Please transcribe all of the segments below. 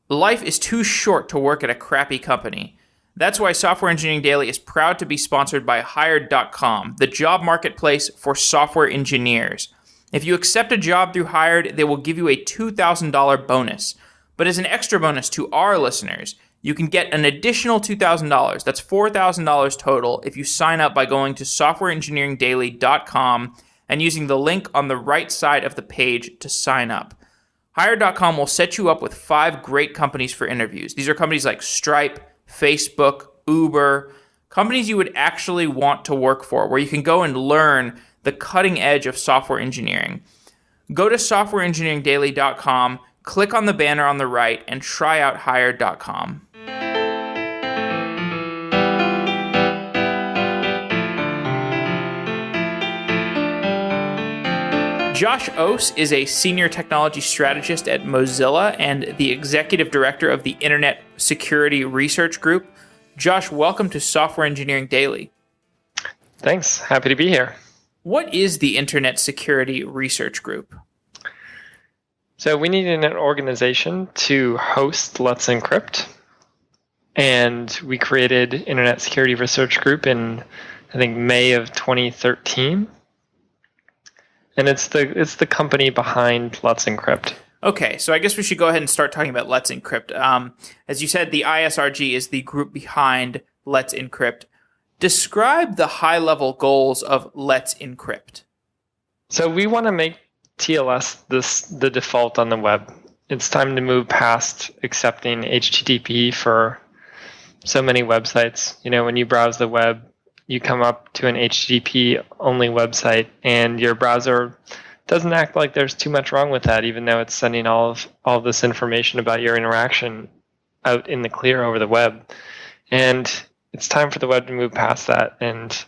Life is too short to work at a crappy company. That's why Software Engineering Daily is proud to be sponsored by Hired.com, the job marketplace for software engineers. If you accept a job through Hired, they will give you a $2,000 bonus. But as an extra bonus to our listeners, you can get an additional $2,000. That's $4,000 total if you sign up by going to softwareengineeringdaily.com and using the link on the right side of the page to sign up. Hired.com will set you up with 5 great companies for interviews. These are companies like Stripe, Facebook, Uber, companies you would actually want to work for, where you can go and learn the cutting edge of software engineering. Go to softwareengineeringdaily.com, click on the banner on the right, and try out Hired.com. Josh Aas is a senior technology strategist at Mozilla and the executive director of the Internet Security Research Group. Josh, welcome to Software Engineering Daily. Thanks. Happy to be here. What is the Internet Security Research Group? So we needed an organization to host Let's Encrypt, and we created Internet Security Research Group in, I think, May of 2013. And it's the company behind Let's Encrypt. Okay, so I guess we should go ahead and start talking about Let's Encrypt. As you said, the ISRG is the group behind Let's Encrypt. Describe the high-level goals of Let's Encrypt. So we want to make TLS the default on the web. It's time to move past accepting HTTP for so many websites. You know, when you browse the web, you come up to an HTTP-only website, and your browser doesn't act like there's too much wrong with that, even though it's sending all of this information about your interaction out in the clear over the web. And it's time for the web to move past that and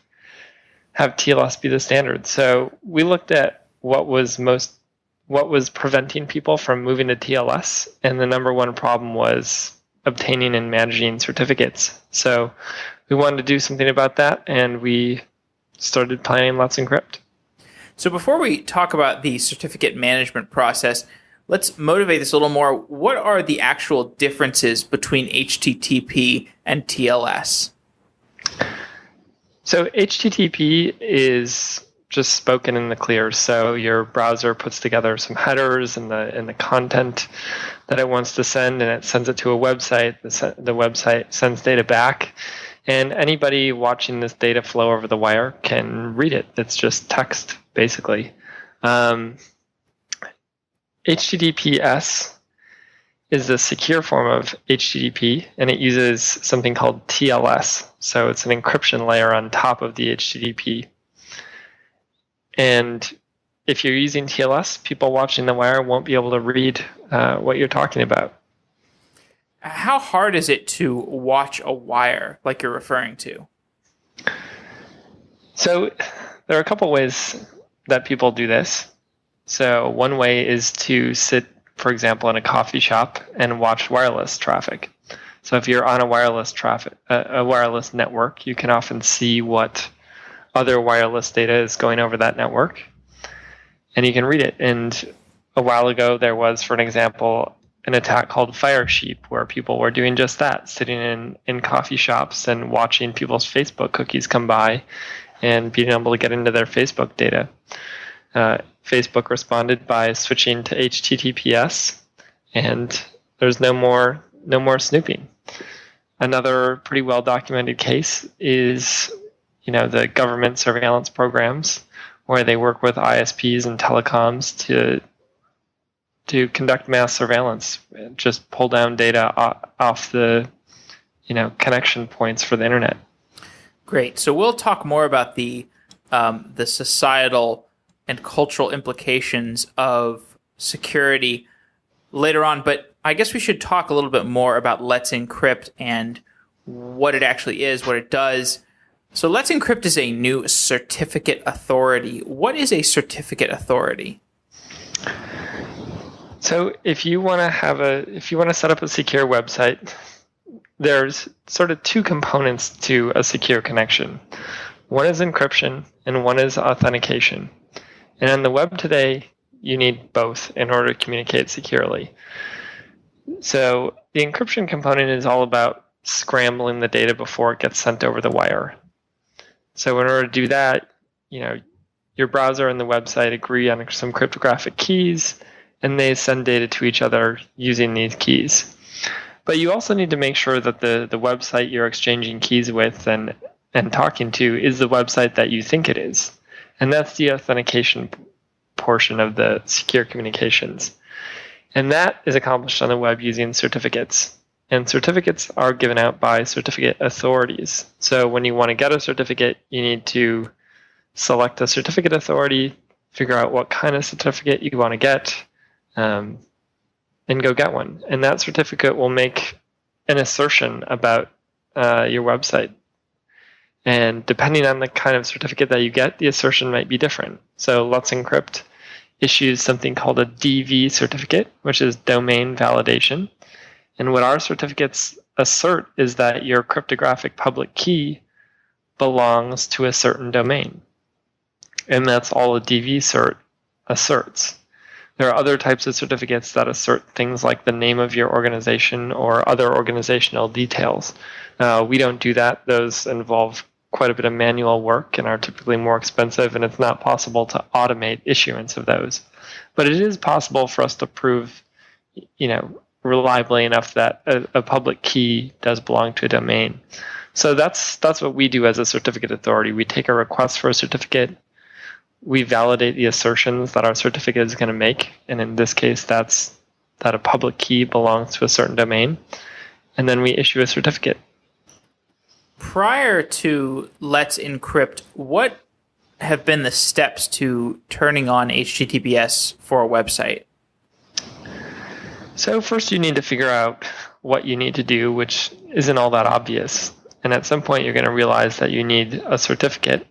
have TLS be the standard. So we looked at what was preventing people from moving to TLS, and the number one problem was obtaining and managing certificates. So we wanted to do something about that, and we started planning Let's Encrypt. So before we talk about the certificate management process, let's motivate this a little more. What are the actual differences between HTTP and TLS? So HTTP is just spoken in the clear. So your browser puts together some headers and the content that it wants to send, and it sends it to a website. The website sends data back, and anybody watching this data flow over the wire can read it. It's just text, basically. HTTPS is the secure form of HTTP, and it uses something called TLS. So it's an encryption layer on top of the HTTP. And if you're using TLS, people watching the wire won't be able to read what you're talking about. How hard is it to watch a wire like you're referring to? So there are a couple ways that people do this. So one way is to sit, for example, in a coffee shop and watch wireless traffic. So if you're on a wireless network, you can often see what other wireless data is going over that network, and you can read it. And a while ago, there was, for an example, an attack called Fire Sheep, where people were doing just that, sitting in coffee shops and watching people's Facebook cookies come by and being able to get into their Facebook data. Facebook responded by switching to HTTPS, and there's no more snooping. Another pretty well documented case is, the government surveillance programs, where they work with ISPs and telecoms to conduct mass surveillance, just pull down data off the connection points for the internet. Great. So we'll talk more about the societal and cultural implications of security later on, but I guess we should talk a little bit more about Let's Encrypt and what it actually is, what it does. So Let's Encrypt is a new certificate authority. What is a certificate authority? So if you want to set up a secure website, there's sort of two components to a secure connection. One is encryption and one is authentication. And on the web today, you need both in order to communicate securely. So the encryption component is all about scrambling the data before it gets sent over the wire. So in order to do that, your browser and the website agree on some cryptographic keys, and they send data to each other using these keys. But you also need to make sure that the website you're exchanging keys with and talking to is the website that you think it is. And that's the authentication portion of the secure communications. And that is accomplished on the web using certificates. And certificates are given out by certificate authorities. So when you want to get a certificate, you need to select a certificate authority, figure out what kind of certificate you want to get, and go get one. And that certificate will make an assertion about your website. And depending on the kind of certificate that you get, the assertion might be different. So Let's Encrypt issues something called a DV certificate, which is domain validation. And what our certificates assert is that your cryptographic public key belongs to a certain domain. And that's all a DV cert asserts. There are other types of certificates that assert things like the name of your organization or other organizational details. We don't do that. Those involve quite a bit of manual work and are typically more expensive, and it's not possible to automate issuance of those. But it is possible for us to prove, reliably enough that a public key does belong to a domain. So that's what we do as a certificate authority. We take a request for a certificate, we validate the assertions that our certificate is going to make, and in this case, that's that a public key belongs to a certain domain, and then we issue a certificate. Prior to Let's Encrypt, what have been the steps to turning on HTTPS for a website? So first you need to figure out what you need to do, which isn't all that obvious. And at some point you're going to realize that you need a certificate.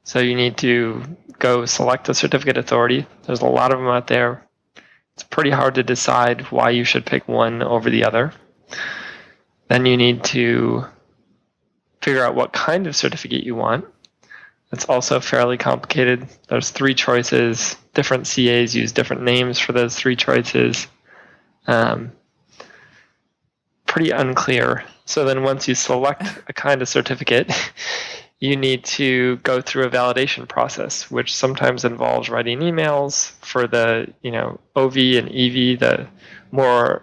So you need to go select a certificate authority. There's a lot of them out there. It's pretty hard to decide why you should pick one over the other. Then you need to figure out what kind of certificate you want. It's also fairly complicated. There's 3 choices. Different CAs use different names for those 3 choices. Pretty unclear. So then once you select a kind of certificate, you need to go through a validation process, which sometimes involves writing emails for the OV and EV, the more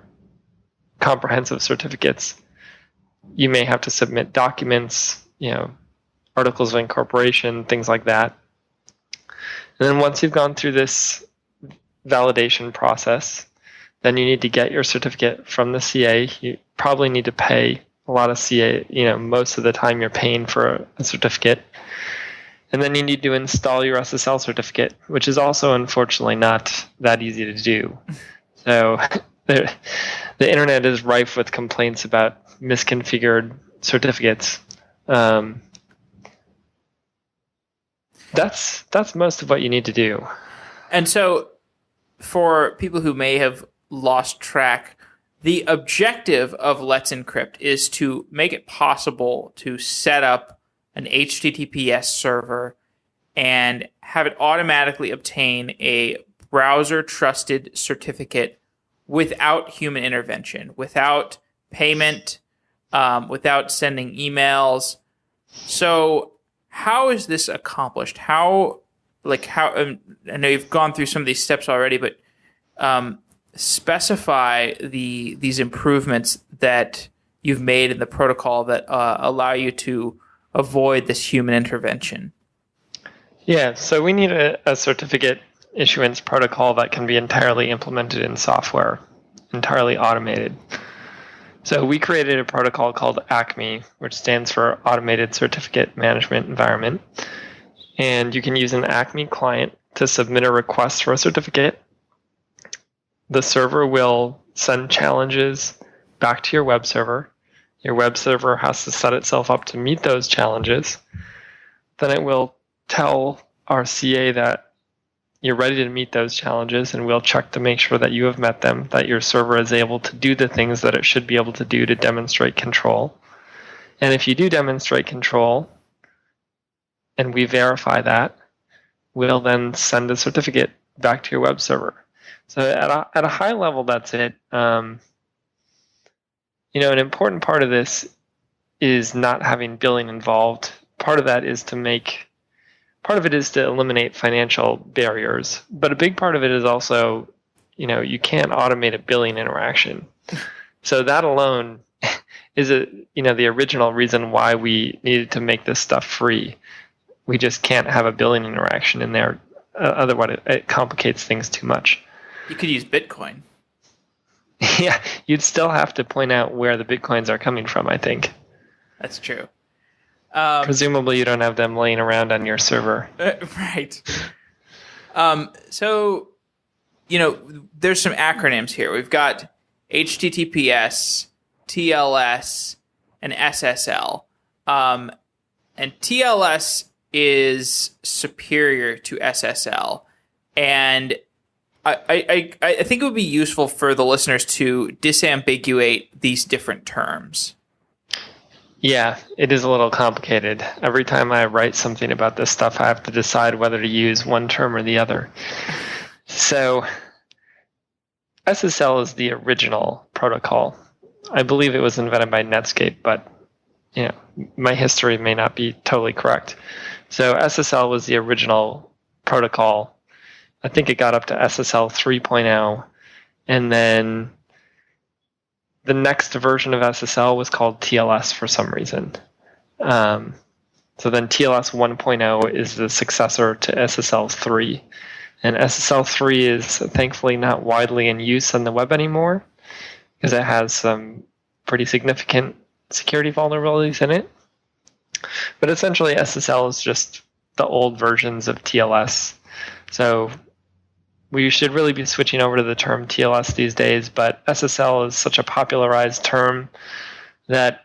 comprehensive certificates. You may have to submit documents, articles of incorporation, things like that. And then once you've gone through this validation process, then you need to get your certificate from the CA. You probably need to pay a lot of CA, most of the time you're paying for a certificate. And then you need to install your SSL certificate, which is also unfortunately not that easy to do. So the internet is rife with complaints about misconfigured certificates. That's most of what you need to do. And so for people who may have lost track, the objective of Let's Encrypt is to make it possible to set up an HTTPS server and have it automatically obtain a browser-trusted certificate without human intervention, without payment, without sending emails. So how is this accomplished? I know you've gone through some of these steps already, but specify these improvements that you've made in the protocol that allow you to avoid this human intervention. Yeah, so we need a certificate issuance protocol that can be entirely implemented in software, entirely automated. So we created a protocol called ACME, which stands for Automated Certificate Management Environment. And you can use an ACME client to submit a request for a certificate. The server will send challenges back to your web server. Your web server has to set itself up to meet those challenges. Then it will tell our CA that you're ready to meet those challenges, and we'll check to make sure that you have met them, that your server is able to do the things that it should be able to do to demonstrate control. And if you do demonstrate control, and we verify that, we'll then send a certificate back to your web server. So at a high level, that's it. an important part of this is not having billing involved. Part of it is to eliminate financial barriers, but a big part of it is also, you can't automate a billing interaction. So that alone is the original reason why we needed to make this stuff free. We just can't have a billing interaction in there. Otherwise, it complicates things too much. You could use Bitcoin. Yeah, you'd still have to point out where the Bitcoins are coming from, I think. That's true. Presumably you don't have them laying around on your server. Right. So, there's some acronyms here. We've got HTTPS, TLS, and SSL. And TLS is superior to SSL. And I think it would be useful for the listeners to disambiguate these different terms. Yeah, it is a little complicated. Every time I write something about this stuff, I have to decide whether to use one term or the other. So SSL is the original protocol. I believe it was invented by Netscape, but my history may not be totally correct. So SSL was the original protocol. I think it got up to SSL 3.0, and then the next version of SSL was called TLS for some reason. So then TLS 1.0 is the successor to SSL 3. And SSL 3 is thankfully not widely in use on the web anymore because it has some pretty significant security vulnerabilities in it. But essentially SSL is just the old versions of TLS. So we should really be switching over to the term TLS these days, but SSL is such a popularized term that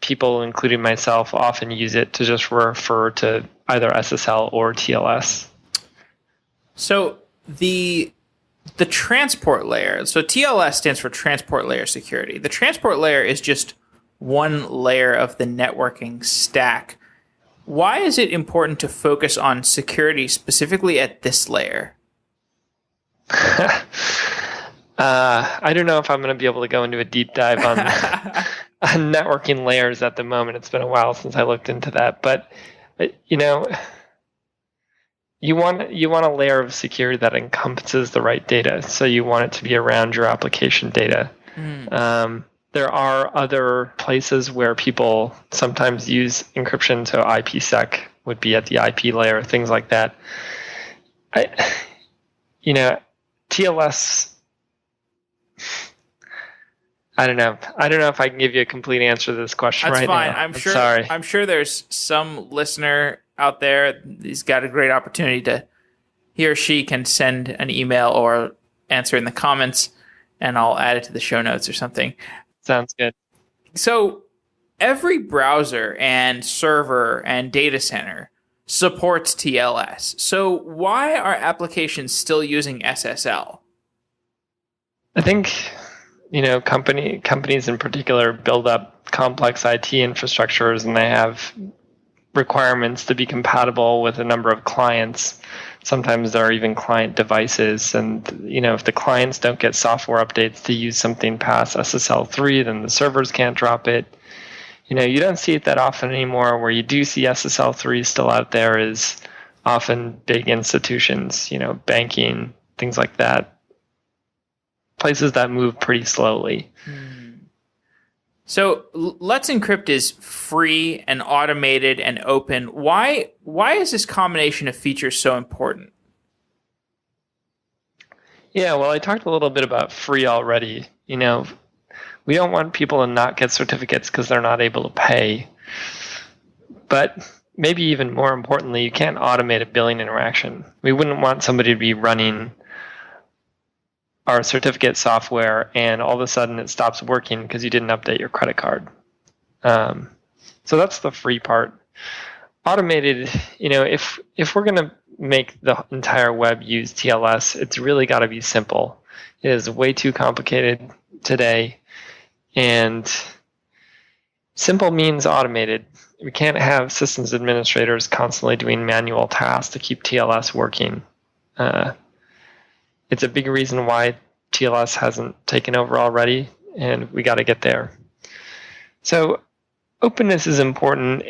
people, including myself, often use it to just refer to either SSL or TLS. So the transport layer, so TLS stands for transport layer security. The transport layer is just one layer of the networking stack. Why is it important to focus on security specifically at this layer? I don't know if I'm going to be able to go into a deep dive on networking layers at the moment. It's been a while since I looked into that, but you want a layer of security that encompasses the right data. So you want it to be around your application data. There are other places where people sometimes use encryption, so IPsec would be at the IP layer, things like that. TLS, I don't know if I can give you a complete answer to this question right now. That's fine. I'm sure there's some listener out there, he's got a great opportunity he or she can send an email or answer in the comments, and I'll add it to the show notes or something. Sounds good. So every browser and server and data center supports TLS. So why are applications still using SSL? I think, companies in particular build up complex IT infrastructures, and they have requirements to be compatible with a number of clients. Sometimes there are even client devices, and if the clients don't get software updates to use something past SSL 3, then the servers can't drop it. You don't see it that often anymore. Where you do see SSL 3 still out there is often big institutions, banking, things like that. Places that move pretty slowly. So Let's Encrypt is free and automated and open. Why is this combination of features so important? Yeah, well, I talked a little bit about free already. We don't want people to not get certificates because they're not able to pay. But maybe even more importantly, you can't automate a billing interaction. We wouldn't want somebody to be running our certificate software and all of a sudden it stops working because you didn't update your credit card. So that's the free part. Automated, if we're going to make the entire web use TLS, it's really got to be simple. It is way too complicated today. And simple means automated. We can't have systems administrators constantly doing manual tasks to keep TLS working. It's a big reason why TLS hasn't taken over already. and we got to get there. So openness is important.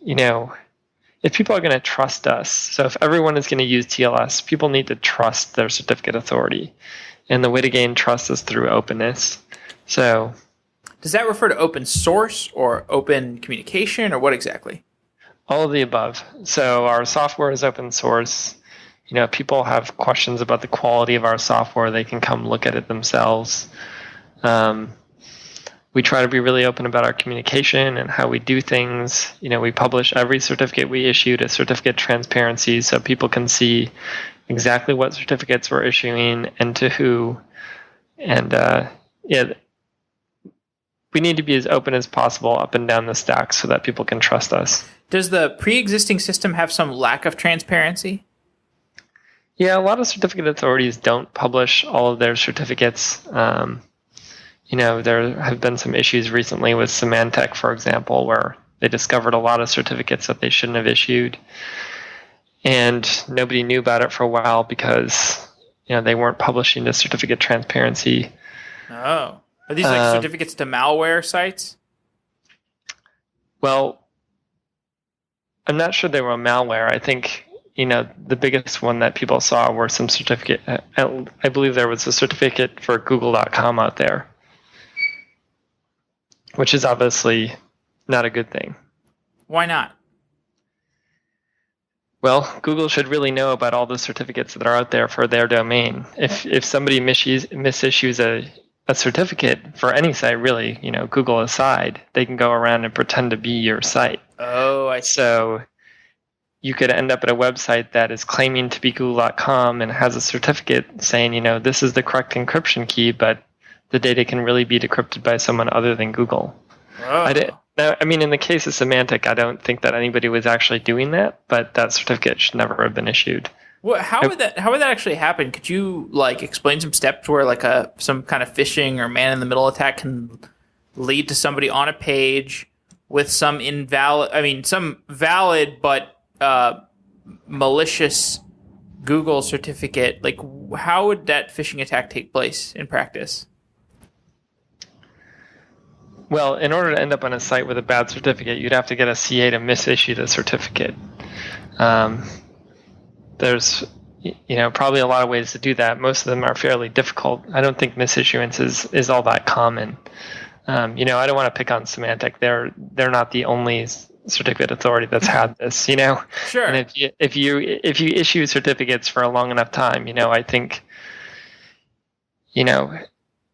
If people are going to trust us, so if everyone is going to use TLS, people need to trust their certificate authority. And the way to gain trust is through openness. So, does that refer to open source or open communication, or what exactly? All of the above. So our software is open source. People have questions about the quality of our software. They can come look at it themselves. We try to be really open about our communication and how we do things. We publish every certificate we issue to certificate transparency so people can see exactly what certificates we're issuing and to who. And we need to be as open as possible up and down the stack so that people can trust us. Does the pre-existing system have some lack of transparency? Yeah, a lot of certificate authorities don't publish all of their certificates. There have been some issues recently with Symantec, for example, where they discovered a lot of certificates that they shouldn't have issued. And nobody knew about it for a while because they weren't publishing the certificate transparency. Oh. Are these like certificates to malware sites? Well, I'm not sure they were malware. I think, the biggest one that people saw were some certificate. I believe there was a certificate for Google.com out there, which is obviously not a good thing. Why not? Well, Google should really know about all the certificates that are out there for their domain. If somebody misissues a certificate for any site, really, Google aside, they can go around and pretend to be your site. Oh, I see. So you could end up at a website that is claiming to be Google.com and has a certificate saying, this is the correct encryption key, but the data can really be decrypted by someone other than Google. Oh. In the case of Symantec, I don't think that anybody was actually doing that, but that certificate should never have been issued. Well, how would that actually happen? Could you explain some steps where some kind of phishing or man-in-the-middle attack can lead to somebody on a page with some valid but malicious Google certificate? How would that phishing attack take place in practice? Well, in order to end up on a site with a bad certificate, you'd have to get a CA to misissue the certificate. There's probably a lot of ways to do that. Most of them are fairly difficult. I don't think misissuance is all that common. I don't want to pick on Symantec. They're not the only certificate authority that's had this. Sure. And if you issue certificates for a long enough time, I think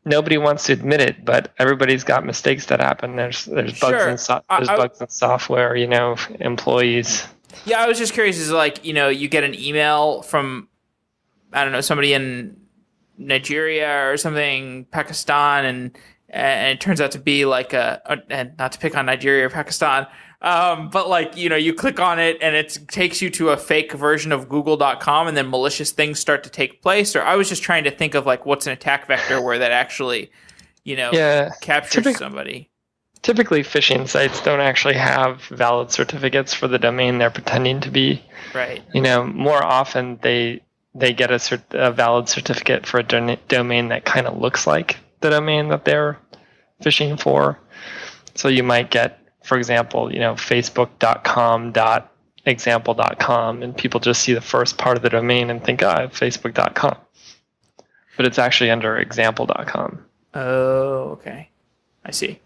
nobody wants to admit it, but everybody's got mistakes that happen. There's bugs sure. bugs in software. Employees. Yeah, I was just curious. Is you get an email from, I don't know, somebody in Nigeria or something, Pakistan, and it turns out to be and not to pick on Nigeria or Pakistan, but you click on it and it takes you to a fake version of Google.com, and then malicious things start to take place. Or I was just trying to think of what's an attack vector where that actually, captures somebody. Typically, phishing sites don't actually have valid certificates for the domain they're pretending to be. Right. More often they get a valid certificate for a domain that kind of looks like the domain that they're phishing for. So you might get, for example, facebook.com.example.com, and people just see the first part of the domain and think, facebook.com. But it's actually under example.com. Oh, okay. I see.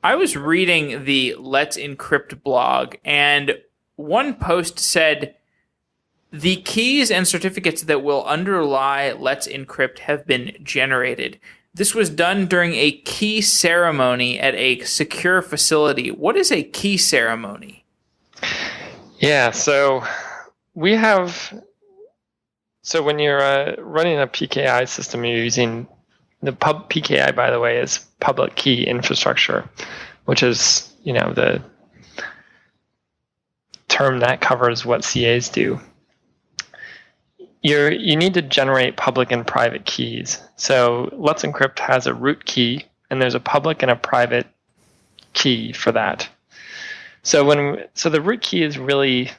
I was reading the Let's Encrypt blog, and one post said, the keys and certificates that will underlie Let's Encrypt have been generated. This was done during a key ceremony at a secure facility. What is a key ceremony? Yeah, so when you're running a PKI system, you're using the PKI, by the way, is public key infrastructure, which is, the term that covers what CAs do. You need to generate public and private keys. So Let's Encrypt has a root key, and there's a public and a private key for that. So the root key is really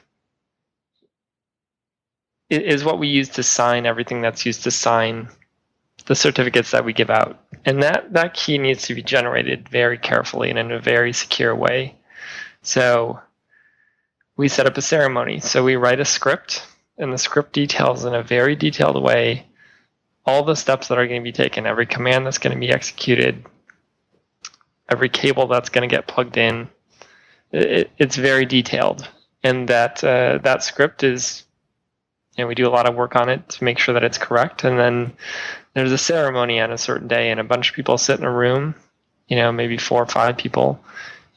is what we use to sign everything that's used to sign the certificates that we give out. And that key needs to be generated very carefully and in a very secure way. So we set up a ceremony. So we write a script, and the script details in a very detailed way all the steps that are going to be taken, every command that's going to be executed, every cable that's going to get plugged in. It's very detailed. And that script is, we do a lot of work on it to make sure that it's correct. And then there's a ceremony on a certain day, and a bunch of people sit in a room, maybe 4 or 5 people.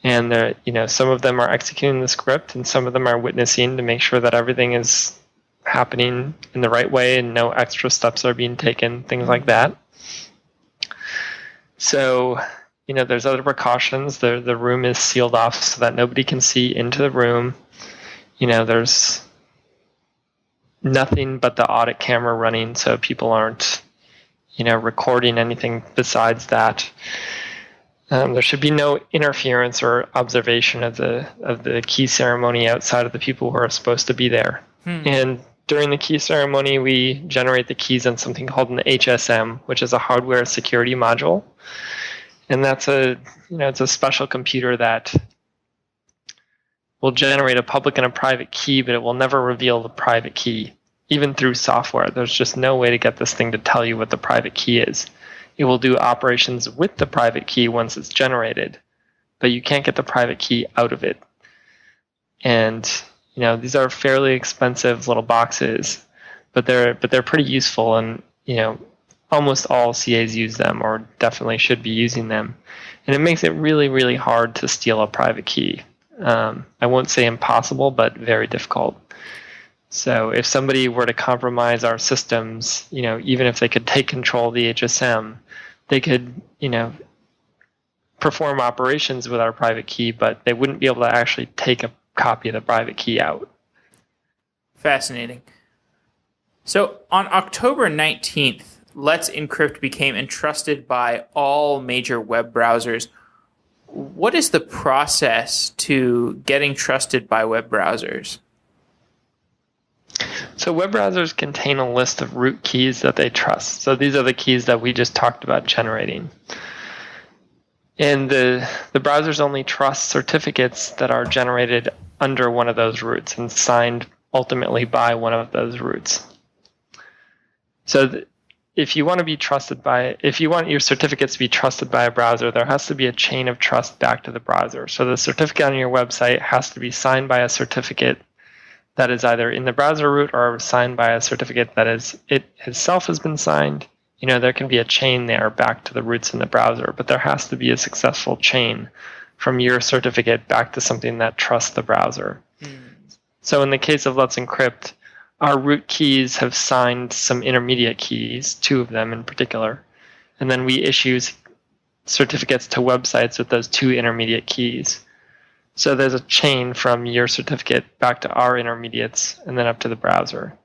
And some of them are executing the script, and some of them are witnessing to make sure that everything is happening in the right way and no extra steps are being taken, things like that. So, there's other precautions. The room is sealed off so that nobody can see into the room. There's nothing but the audit camera running, so people aren't, recording anything besides that. There should be no interference or observation of the key ceremony outside of the people who are supposed to be there. And during the key ceremony, we generate the keys on something called an HSM, which is a hardware security module. And that's it's a special computer that will generate a public and a private key, but it will never reveal the private key, even through software. There's just no way to get this thing to tell you what the private key is. It will do operations with the private key once it's generated, but you can't get the private key out of it. And these are fairly expensive little boxes, but they're pretty useful, and almost all CAs use them, or definitely should be using them. And it makes it really, really hard to steal a private key. I won't say impossible, but very difficult. So if somebody were to compromise our systems, even if they could take control of the HSM, they could, perform operations with our private key, but they wouldn't be able to actually take a copy of the private key out. Fascinating. So on October 19th, Let's Encrypt became entrusted by all major web browsers. What is the process to getting trusted by web browsers? So web browsers contain a list of root keys that they trust. So these are the keys that we just talked about generating. And the browsers only trust certificates that are generated under one of those roots and signed ultimately by one of those roots. So if you want your certificates to be trusted by a browser, there has to be a chain of trust back to the browser. So the certificate on your website has to be signed by a certificate that is either in the browser root or signed by a certificate that it itself has been signed. There can be a chain there back to the roots in the browser, but there has to be a successful chain from your certificate back to something that trusts the browser. So in the case of Let's Encrypt, our root keys have signed some intermediate keys, 2 of them in particular, and then we issue certificates to websites with those 2 intermediate keys. So there's a chain from your certificate back to our intermediates and then up to the browser.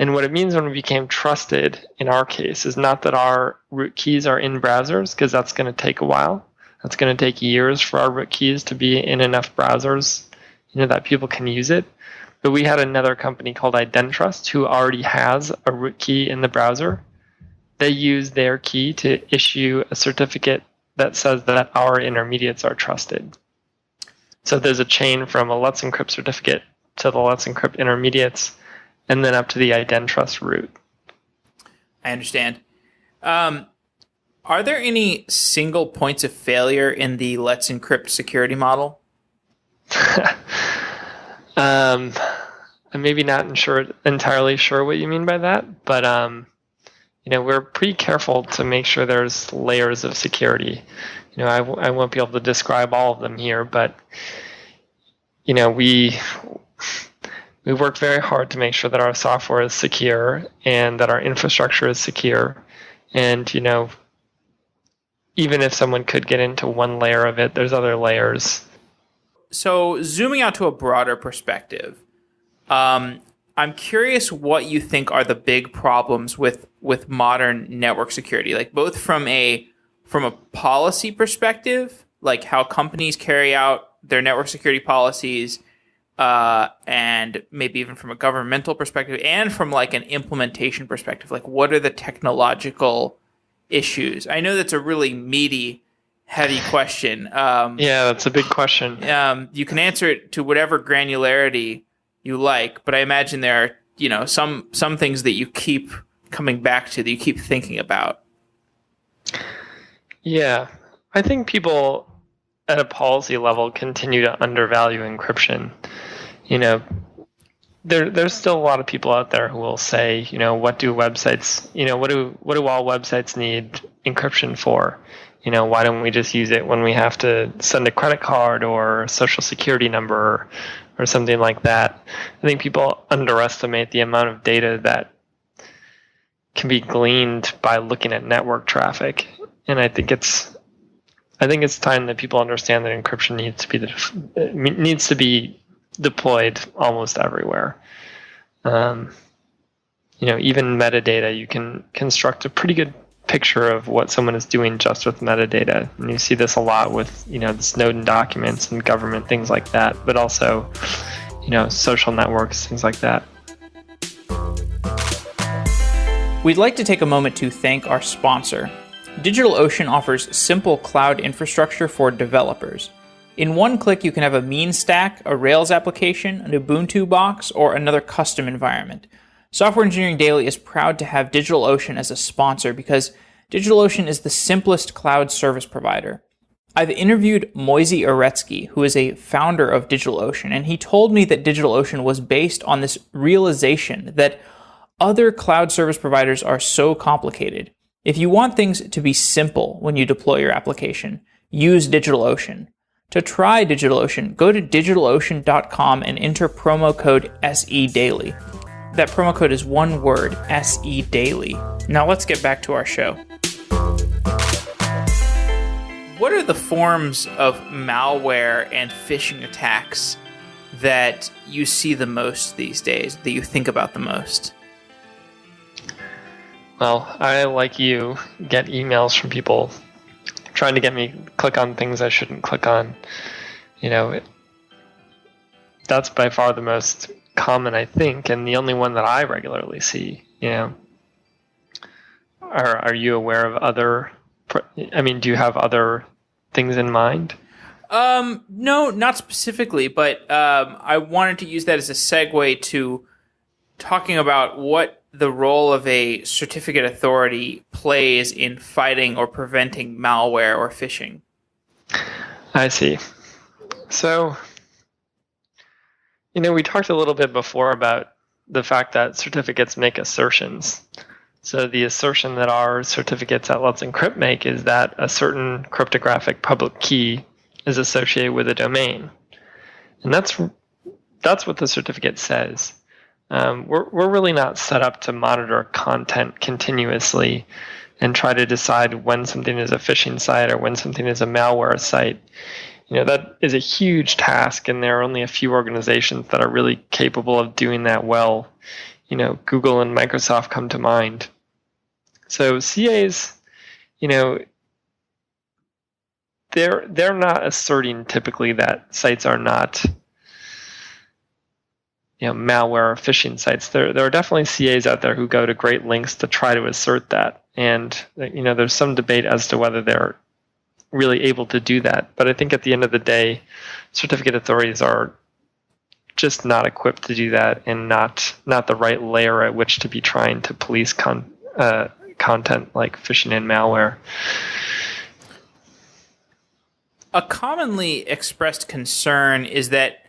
And what it means when we became trusted in our case is not that our root keys are in browsers, because that's going to take a while. That's going to take years for our root keys to be in enough browsers, that people can use it. But we had another company called IdenTrust who already has a root key in the browser. They use their key to issue a certificate that says that our intermediates are trusted. So there's a chain from a Let's Encrypt certificate to the Let's Encrypt intermediates, and then up to the IdenTrust root. I understand. Are there any single points of failure in the Let's Encrypt security model? I'm maybe not entirely sure what you mean by that, but we're pretty careful to make sure there's layers of security. I won't be able to describe all of them here, but we work very hard to make sure that our software is secure and that our infrastructure is secure. And even if someone could get into one layer of it, there's other layers. So zooming out to a broader perspective, I'm curious what you think are the big problems with modern network security, like both from a policy perspective, like how companies carry out their network security policies, and maybe even from a governmental perspective and from like an implementation perspective? Like, what are the technological issues? I know that's a really meaty, heavy question. Yeah, that's a big question. You can answer it to whatever granularity you like, but I imagine there are, some things that you keep coming back to, that you keep thinking about. Yeah, I think people at a policy level continue to undervalue encryption. There's still a lot of people out there who will say, what do websites, what do all websites need encryption for? Why don't we just use it when we have to send a credit card or a social security number or something like that? I think people underestimate the amount of data that can be gleaned by looking at network traffic. And I think it's time that people understand that encryption needs to be deployed almost everywhere. Even metadata, you can construct a pretty good picture of what someone is doing just with metadata. And you see this a lot with, the Snowden documents and government, things like that, but also, social networks, things like that. We'd like to take a moment to thank our sponsor. DigitalOcean offers simple cloud infrastructure for developers. In one click, you can have a mean stack, a Rails application, an Ubuntu box, or another custom environment. Software Engineering Daily is proud to have DigitalOcean as a sponsor because DigitalOcean is the simplest cloud service provider. I've interviewed Moisey Aretsky, who is a founder of DigitalOcean, and he told me that DigitalOcean was based on this realization that other cloud service providers are so complicated. If you want things to be simple when you deploy your application, use DigitalOcean. To try DigitalOcean, go to DigitalOcean.com and enter promo code SEDaily. That promo code is one word, SEDaily. Now let's get back to our show. What are the forms of malware and phishing attacks that you see the most these days, that you think about the most? Well, I, like you, get emails from people trying to get me click on things I shouldn't click on. That's by far the most common, I think, and the only one that I regularly see. Are you aware of other? Do you have other things in mind? No, not specifically, but I wanted to use that as a segue to talking about what the role of a certificate authority plays in fighting or preventing malware or phishing. I see. So, we talked a little bit before about the fact that certificates make assertions. So the assertion that our certificates at Let's Encrypt make is that a certain cryptographic public key is associated with a domain. And that's what the certificate says. We're really not set up to monitor content continuously and try to decide when something is a phishing site or when something is a malware site. That is a huge task, and there are only a few organizations that are really capable of doing that well. Google and Microsoft come to mind. So CAs, they're not asserting typically that sites are not malware or phishing sites. There are definitely CAs out there who go to great lengths to try to assert that. And, there's some debate as to whether they're really able to do that. But I think at the end of the day, certificate authorities are just not equipped to do that, and not the right layer at which to be trying to police content like phishing and malware. A commonly expressed concern is that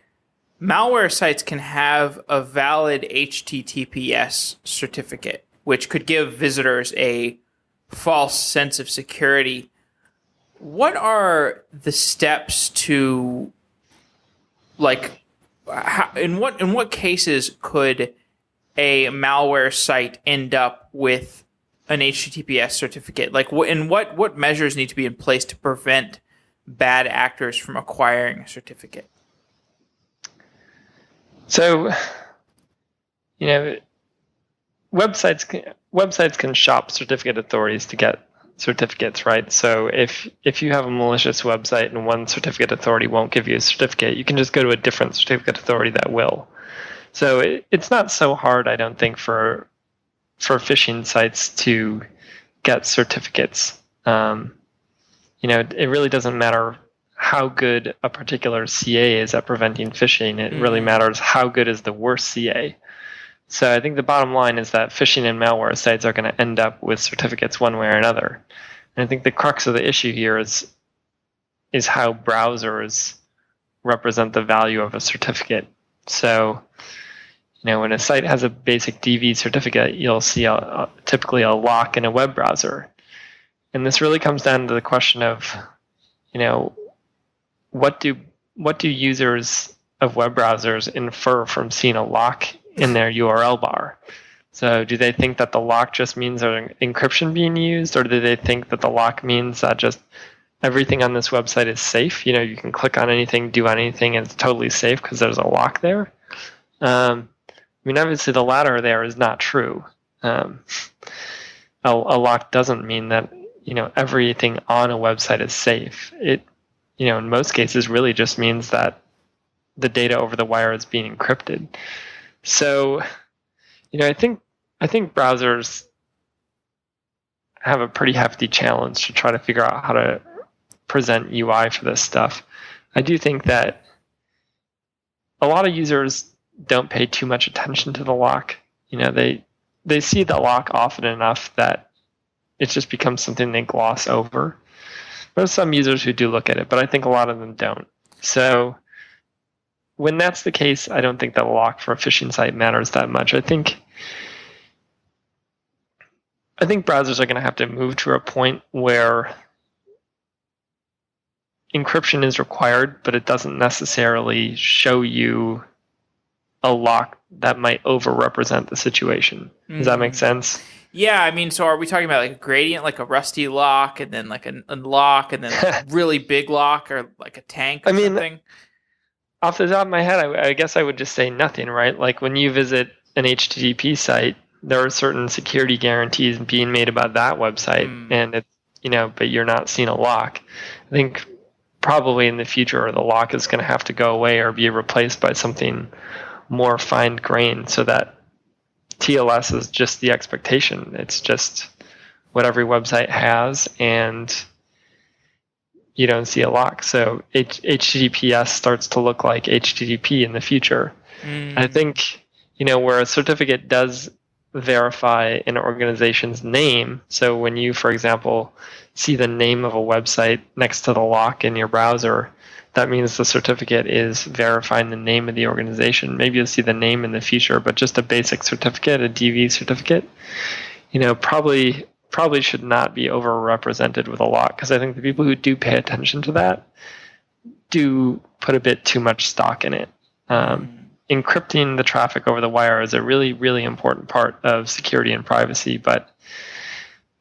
malware sites can have a valid HTTPS certificate, which could give visitors a false sense of security. What are the steps to, in what cases could a malware site end up with an HTTPS certificate? What measures need to be in place to prevent bad actors from acquiring a certificate? So, websites can shop certificate authorities to get certificates, right? So if you have a malicious website and one certificate authority won't give you a certificate, you can just go to a different certificate authority that will. So it's not so hard, I don't think, for phishing sites to get certificates. It really doesn't matter how good a particular CA is at preventing phishing. It really matters how good is the worst CA. So I think the bottom line is that phishing and malware sites are going to end up with certificates one way or another. And I think the crux of the issue here is how browsers represent the value of a certificate. So, when a site has a basic DV certificate, you'll see typically a lock in a web browser. And this really comes down to the question of, what do users of web browsers infer from seeing a lock in their URL bar? So do they think that the lock just means there's encryption being used, or do they think that the lock means that just everything on this website is safe? You can click on anything, do anything, and it's totally safe because there's a lock there. Obviously the latter there is not true. A lock doesn't mean that everything on a website is safe. It in most cases really just means that the data over the wire is being encrypted. So I think browsers have a pretty hefty challenge to try to figure out how to present UI for this stuff. I do think that a lot of users don't pay too much attention to the lock. They see the lock often enough that it just becomes something they gloss over. There's some users who do look at it, but I think a lot of them don't. So when that's the case, I don't think that a lock for a phishing site matters that much. I think browsers are going to have to move to a point where encryption is required, but it doesn't necessarily show you a lock that might overrepresent the situation. Does that make sense? Yeah, so are we talking about like a gradient, like a rusty lock, and then like a lock, and then a really big lock, or like a tank or something? Off the top of my head, I guess I would just say nothing, right? Like when you visit an HTTP site, there are certain security guarantees being made about that website, and it's but you're not seeing a lock. I think probably in the future, the lock is going to have to go away or be replaced by something more fine-grained, so that TLS is just the expectation. It's just what every website has, and you don't see a lock. So HTTPS starts to look like HTTP in the future. I think, where a certificate does verify an organization's name, so when you, for example, see the name of a website next to the lock in your browser, that means the certificate is verifying the name of the organization. Maybe you'll see the name in the future, but just a basic certificate, a DV certificate, probably should not be overrepresented with a lock, because I think the people who do pay attention to that do put a bit too much stock in it. Encrypting the traffic over the wire is a really, really important part of security and privacy, but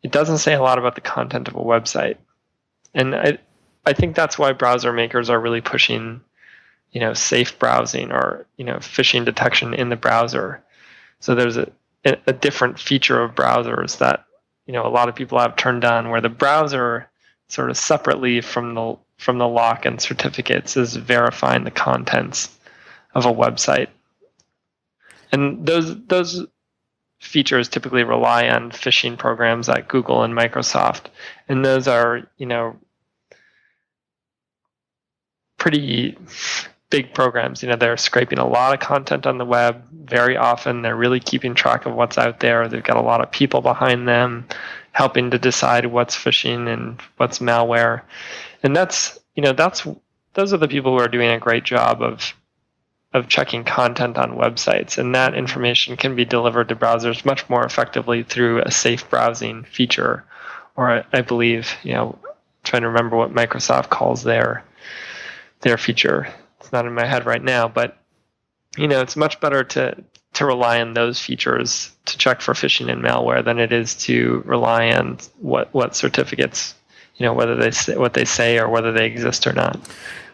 it doesn't say a lot about the content of a website. And I think that's why browser makers are really pushing, safe browsing or, phishing detection in the browser. So there's a different feature of browsers that, a lot of people have turned on, where the browser sort of separately from the lock and certificates is verifying the contents of a website. And those features typically rely on phishing programs like Google and Microsoft. And those are, pretty big programs. They're scraping a lot of content on the web very often. They're really keeping track of what's out there. They've got a lot of people behind them helping to decide what's phishing and what's malware. And those are the people who are doing a great job of checking content on websites. And that information can be delivered to browsers much more effectively through a safe browsing feature. Or I believe, trying to remember what Microsoft calls their feature. It's not in my head right now, but it's much better to rely on those features to check for phishing and malware than it is to rely on what certificates, whether they say what they say or whether they exist or not.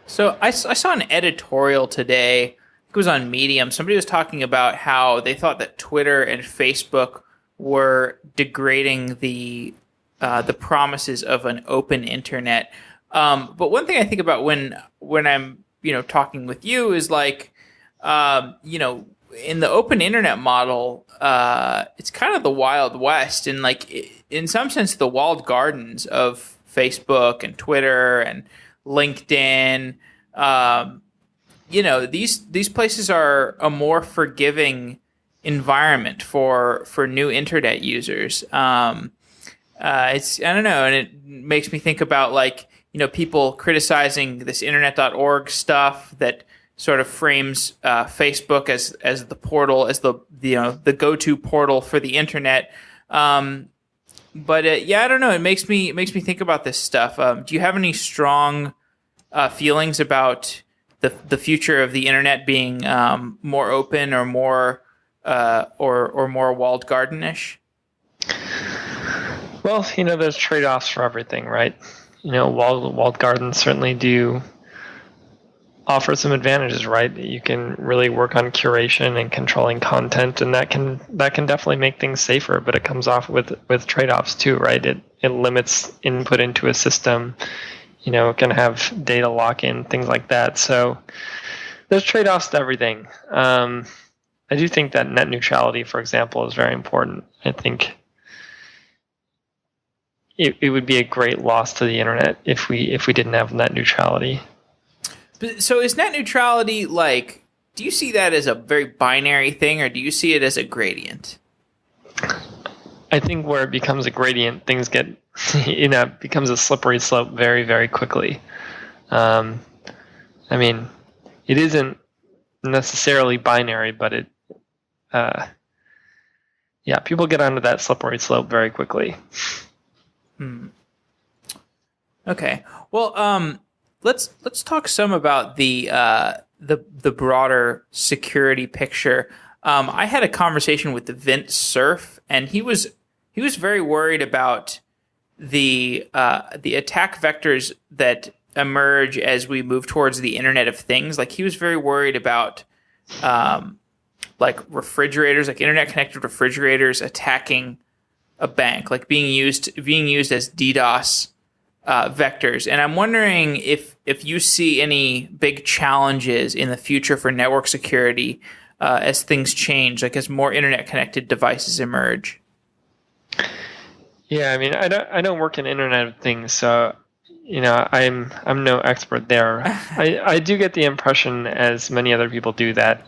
So I saw an editorial today. It was on Medium. Somebody was talking about how they thought that Twitter and Facebook were degrading the the promises of an open internet. But one thing I think about when I'm talking with you is like in the open internet model, it's kind of the Wild West, and like in some sense the walled gardens of Facebook and Twitter and LinkedIn. These places are a more forgiving environment for new internet users. It's I don't know, and it makes me think about like people criticizing this internet.org stuff that sort of frames Facebook as the portal, as the go-to portal for the internet. But I don't know. It makes me think about this stuff. Do you have any strong feelings about the future of the internet being more open or more or more walled garden-ish? Well, there's trade-offs for everything, right? Walled gardens certainly do offer some advantages, right? You can really work on curation and controlling content, and that can definitely make things safer, but it comes off with trade-offs too, right? It limits input into a system. It can have data lock-in, things like that. So there's trade-offs to everything. I do think that net neutrality, for example, is very important. I think it would be a great loss to the internet if we didn't have net neutrality. So is net neutrality like, do you see that as a very binary thing, or do you see it as a gradient? I think where it becomes a gradient, things get, becomes a slippery slope very, very quickly. It isn't necessarily binary, but people get onto that slippery slope very quickly. Okay. Well, let's talk some about the broader security picture. I had a conversation with Vince Cerf, and he was very worried about the attack vectors that emerge as we move towards the Internet of Things. Like he was very worried about like refrigerators, like internet connected refrigerators attacking a bank, like being used as DDoS vectors. And I'm wondering if you see any big challenges in the future for network security as things change, like as more internet connected devices emerge. Yeah, I don't work in Internet of Things, so I'm no expert there. I do get the impression, as many other people do, that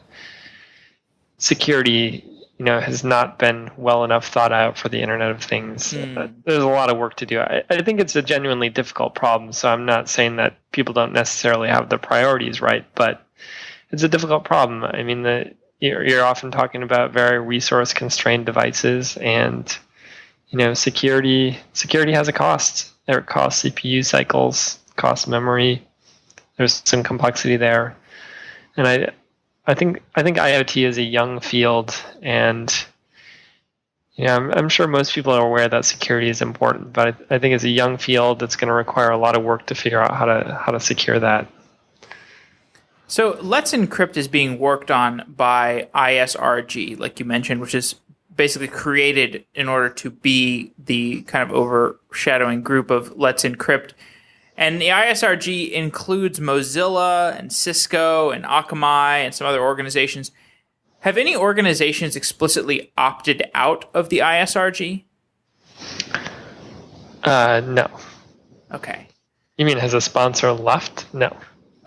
security has not been well enough thought out for the Internet of Things. There's a lot of work to do. I think it's a genuinely difficult problem, so I'm not saying that people don't necessarily have the priorities right, but it's a difficult problem. You're often talking about very resource-constrained devices, and security has a cost. There costs CPU cycles, costs memory. There's some complexity there, and I think IoT is a young field, and I'm sure most people are aware that security is important, but I think it's a young field that's going to require a lot of work to figure out how to secure that. So Let's Encrypt is being worked on by ISRG, like you mentioned, which is basically created in order to be the kind of overshadowing group of Let's Encrypt. And the ISRG includes Mozilla and Cisco and Akamai and some other organizations. Have any organizations explicitly opted out of the ISRG? No. Okay. You mean has a sponsor left? No.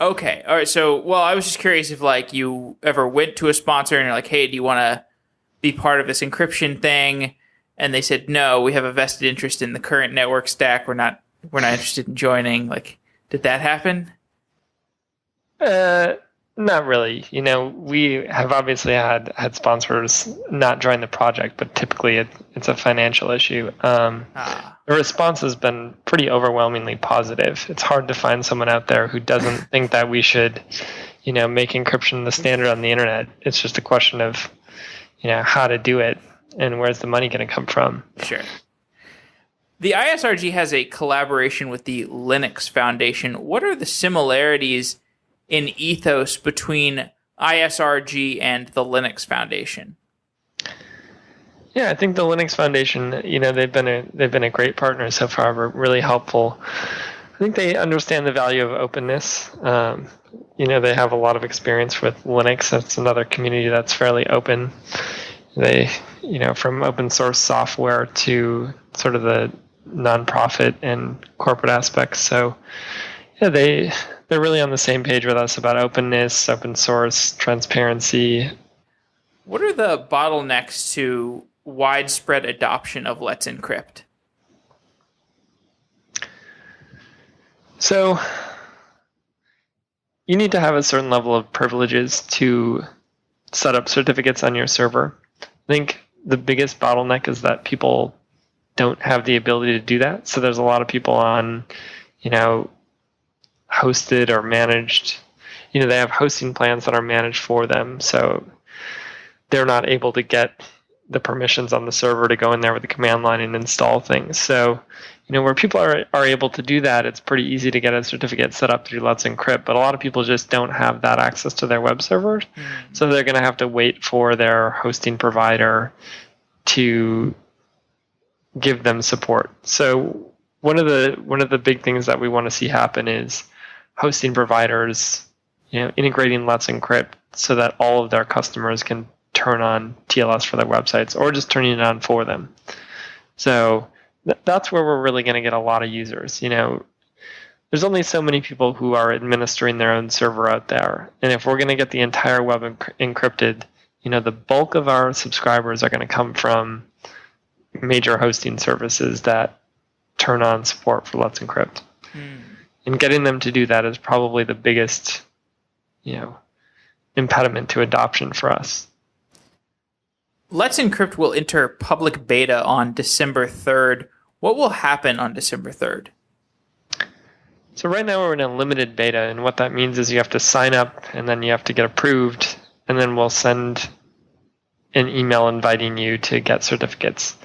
Okay. All right. So, I was just curious if like you ever went to a sponsor and you're like, hey, do you want to be part of this encryption thing? And they said, no, we have a vested interest in the current network stack. We're not interested in joining. Like, did that happen? Not really. We have obviously had sponsors not join the project, but typically it's a financial issue. The response has been pretty overwhelmingly positive. It's hard to find someone out there who doesn't think that we should, make encryption the standard on the internet. It's just a question of, how to do it and where's the money going to come from. Sure. The ISRG has a collaboration with the Linux Foundation. What are the similarities in ethos between ISRG and the Linux Foundation? Yeah, I think the Linux Foundation, they've been a great partner so far. We're really helpful. I think they understand the value of openness. They have a lot of experience with Linux. That's another community that's fairly open. They, from open source software to sort of the nonprofit and corporate aspects. So, yeah, they're really on the same page with us about openness, open source, transparency. What are the bottlenecks to widespread adoption of Let's Encrypt? So you need to have a certain level of privileges to set up certificates on your server. I think the biggest bottleneck is that people don't have the ability to do that. So there's a lot of people on, hosted or managed, they have hosting plans that are managed for them. So they're not able to get the permissions on the server to go in there with the command line and install things. So, where people are able to do that, it's pretty easy to get a certificate set up through Let's Encrypt. But a lot of people just don't have that access to their web servers. So they're going to have to wait for their hosting provider to give them support. So one of the big things that we want to see happen is hosting providers, integrating Let's Encrypt so that all of their customers can turn on TLS for their websites, or just turning it on for them. So that's where we're really going to get a lot of users. There's only so many people who are administering their own server out there, and if we're going to get the entire web encrypted, the bulk of our subscribers are going to come from major hosting services that turn on support for Let's Encrypt. And getting them to do that is probably the biggest, impediment to adoption for us. Let's Encrypt will enter public beta on December 3rd. What will happen on December 3rd? So right now we're in a limited beta, and what that means is you have to sign up, and then you have to get approved, and then we'll send an email inviting you to get certificates.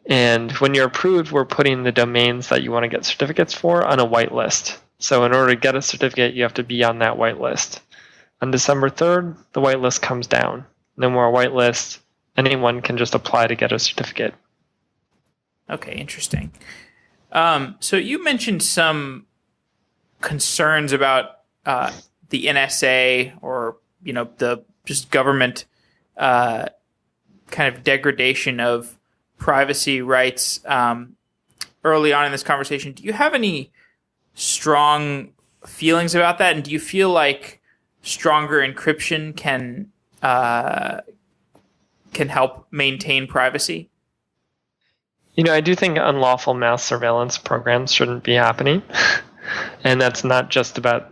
And when you're approved, we're putting the domains that you want to get certificates for on a whitelist. So in order to get a certificate, you have to be on that whitelist. On December 3rd, the whitelist comes down. No more whitelist. Anyone can just apply to get a certificate. Okay, interesting. So you mentioned some concerns about the NSA or the just government kind of degradation of privacy rights early on in this conversation. Do you have any strong feelings about that, and do you feel like stronger encryption can help maintain privacy? I do think unlawful mass surveillance programs shouldn't be happening. And that's not just about,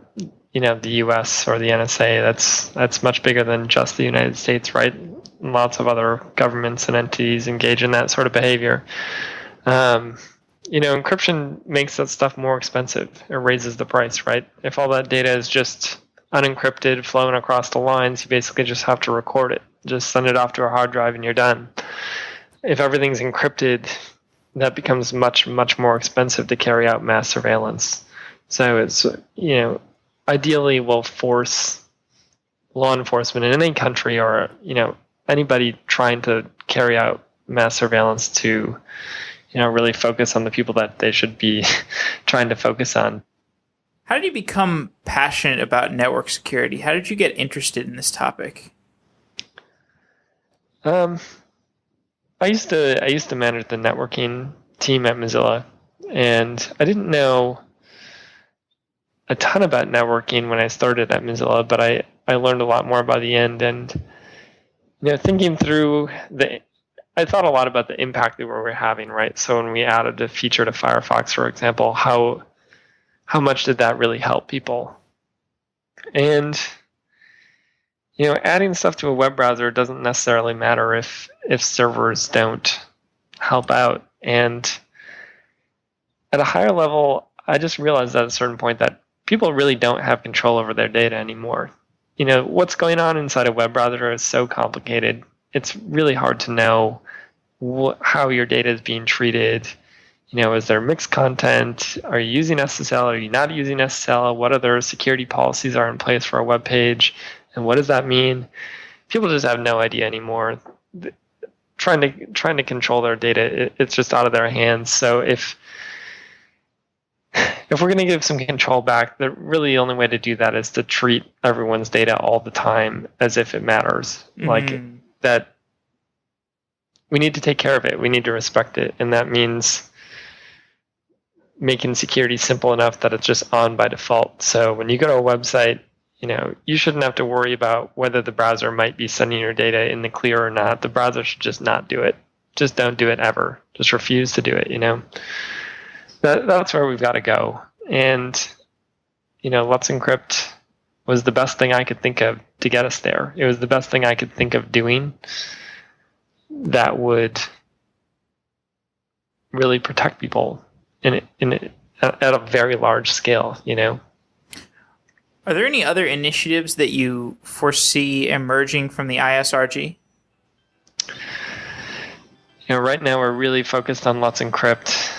the US or the NSA. That's much bigger than just the United States, right? Lots of other governments and entities engage in that sort of behavior. Encryption makes that stuff more expensive. It raises the price, right? If all that data is just unencrypted, flowing across the lines, you basically just have to record it. Just send it off to a hard drive and you're done. If everything's encrypted, that becomes much, much more expensive to carry out mass surveillance. So it's, ideally will force law enforcement in any country or, anybody trying to carry out mass surveillance to, really focus on the people that they should be trying to focus on. How did you become passionate about network security? How did you get interested in this topic? I used to manage the networking team at Mozilla, and I didn't know a ton about networking when I started at Mozilla, but I learned a lot more by the end. And thinking through I thought a lot about the impact that we were having, right? So when we added a feature to Firefox, for example, how much did that really help people? And adding stuff to a web browser doesn't necessarily matter if servers don't help out. And at a higher level, I just realized at a certain point that people really don't have control over their data anymore. What's going on inside a web browser is so complicated. It's really hard to know how your data is being treated. Is there mixed content? Are you using SSL? Are you not using SSL? What other security policies are in place for a web page? And what does that mean? People just have no idea anymore. trying to control their data. It's just out of their hands. So if we're going to give some control back, the really only way to do that is to treat everyone's data all the time as if it matters. Like that, we need to take care of it. We need to respect it, and that means making security simple enough that it's just on by default. So when you go to a website, you shouldn't have to worry about whether the browser might be sending your data in the clear or not. The browser should just not do it. Just don't do it ever. Just refuse to do it. That's where we've got to go. And Let's Encrypt was the best thing I could think of to get us there. It was the best thing I could think of doing that would really protect people at a very large scale. Are there any other initiatives that you foresee emerging from the ISRG? Right now we're really focused on Let's Encrypt.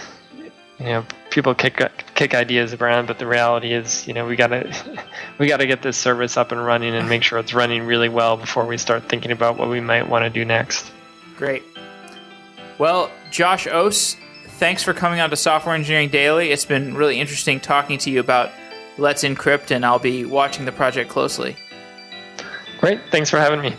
People kick ideas around, but the reality is, we gotta get this service up and running and make sure it's running really well before we start thinking about what we might want to do next. Great. Well, Josh Aas, thanks for coming on to Software Engineering Daily. It's been really interesting talking to you about Let's Encrypt, and I'll be watching the project closely. Great. Thanks for having me.